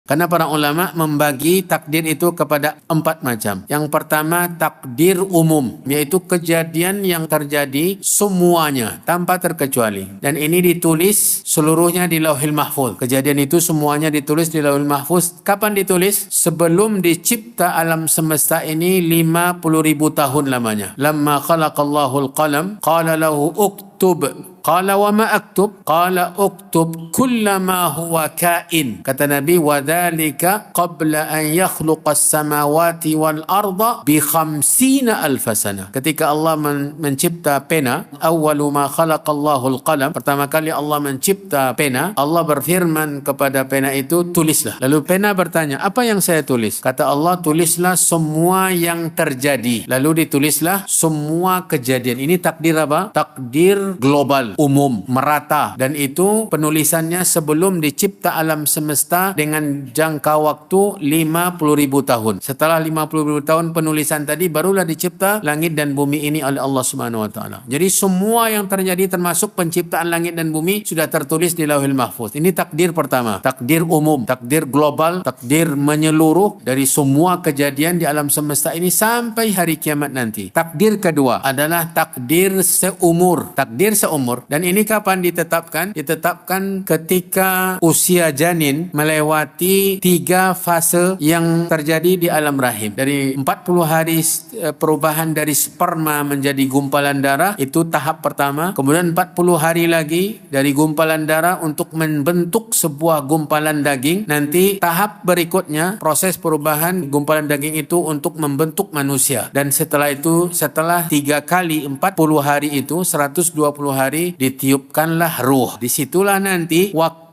Karena para ulama membagi takdir itu kepada 4 macam. Yang pertama takdir umum, yaitu kejadian yang terjadi semuanya tanpa terkecuali. Dan ini ditulis seluruhnya di Lauhil Mahfuz. Kejadian itu semuanya ditulis di Lauhil Mahfuz. Kapan ditulis? Sebelum dicipta alam semesta ini 50.000 tahun lamanya. Lamma khalaqallahul qalam qala lahu uktub. Qala wa ma aktub? Qala uktub kullama huwa kain. Kata Nabi, wa dhalika qabla an yakhluqas samawati wal arda bi 50,000 sana. Ketika Allah mencipta pena, awwalu ma khalaqallahu al-qalam, pertama kali Allah mencipta pena, Allah berfirman kepada pena itu, tulislah. Lalu pena bertanya, apa yang saya tulis? Kata Allah, tulislah semua yang terjadi. Lalu ditulislah semua kejadian. Ini takdir apa? Takdir global, umum, merata, dan itu penulisannya sebelum dicipta alam semesta dengan jangka waktu 50.000 tahun. Setelah 50.000 tahun penulisan tadi, barulah dicipta langit dan bumi ini oleh Allah Subhanahu wa taala. Jadi semua yang terjadi termasuk penciptaan langit dan bumi sudah tertulis di Lauhil Mahfuz. Ini takdir pertama, takdir umum, takdir global, takdir menyeluruh dari semua kejadian di alam semesta ini sampai hari kiamat nanti. Takdir kedua adalah takdir seumur. Takdir seumur. Dan ini kapan ditetapkan? Ditetapkan ketika usia janin melewati 3 fase yang terjadi di alam rahim. Dari 40 hari perubahan dari sperma menjadi gumpalan darah, itu tahap pertama. Kemudian 40 hari lagi dari gumpalan darah untuk membentuk sebuah gumpalan daging. Nanti tahap berikutnya, proses perubahan gumpalan daging itu untuk membentuk manusia. Dan setelah itu, setelah 3 kali 40 hari itu, 120 hari, ditiupkanlah ruh. Disitulah nanti waktu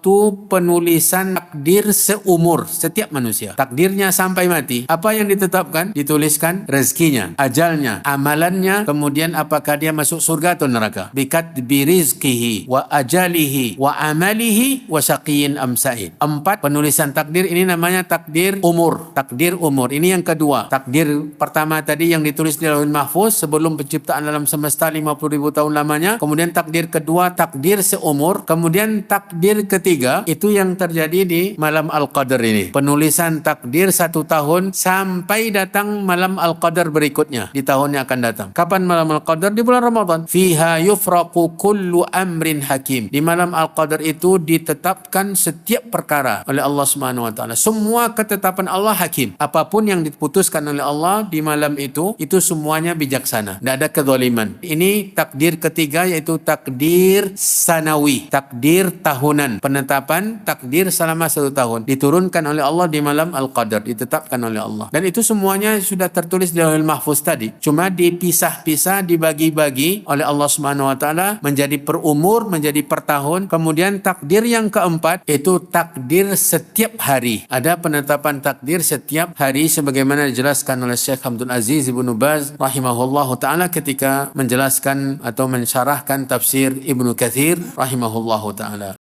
penulisan takdir seumur setiap manusia. Takdirnya sampai mati. Apa yang ditetapkan? Dituliskan rezekinya, ajalnya, amalannya, kemudian apakah dia masuk surga atau neraka. Bikatbi rizqihi wa ajalihi wa amalihi wa syaqiyyin am sa'id. 4 penulisan takdir ini namanya takdir umur. Takdir umur. Ini yang kedua. Takdir pertama tadi yang ditulis di Lauhul Mahfuz sebelum penciptaan alam semesta 50.000 tahun lamanya. Kemudian takdir kedua, takdir seumur. Kemudian takdir ketiga, itu yang terjadi di malam Al-Qadar ini. Penulisan takdir 1 tahun sampai datang malam Al-Qadar berikutnya. Di tahun yang akan datang. Kapan malam Al-Qadar? Di bulan Ramadan. Fiha yufraqu kullu amrin hakim. Di malam Al-Qadar itu ditetapkan setiap perkara oleh Allah Subhanahu wa taala. Semua ketetapan Allah hakim. Apapun yang diputuskan oleh Allah di malam itu semuanya bijaksana. Tidak ada kezaliman. Ini takdir ketiga, yaitu takdir sanawi. Takdir tahunan. Penetapan takdir selama 1 tahun diturunkan oleh Allah di malam Al-Qadar, ditetapkan oleh Allah. Dan itu semuanya sudah tertulis di Lauhul Mahfuz tadi. Cuma dipisah-pisah, dibagi-bagi oleh Allah Subhanahu wa taala menjadi per umur, menjadi per tahun. Kemudian takdir yang keempat itu takdir setiap hari. Ada penetapan takdir setiap hari sebagaimana dijelaskan oleh Syekh Abdul Aziz Ibnu Baz rahimahullahu taala ketika menjelaskan atau mensyarahkan tafsir Ibnu Katsir rahimahullahu taala.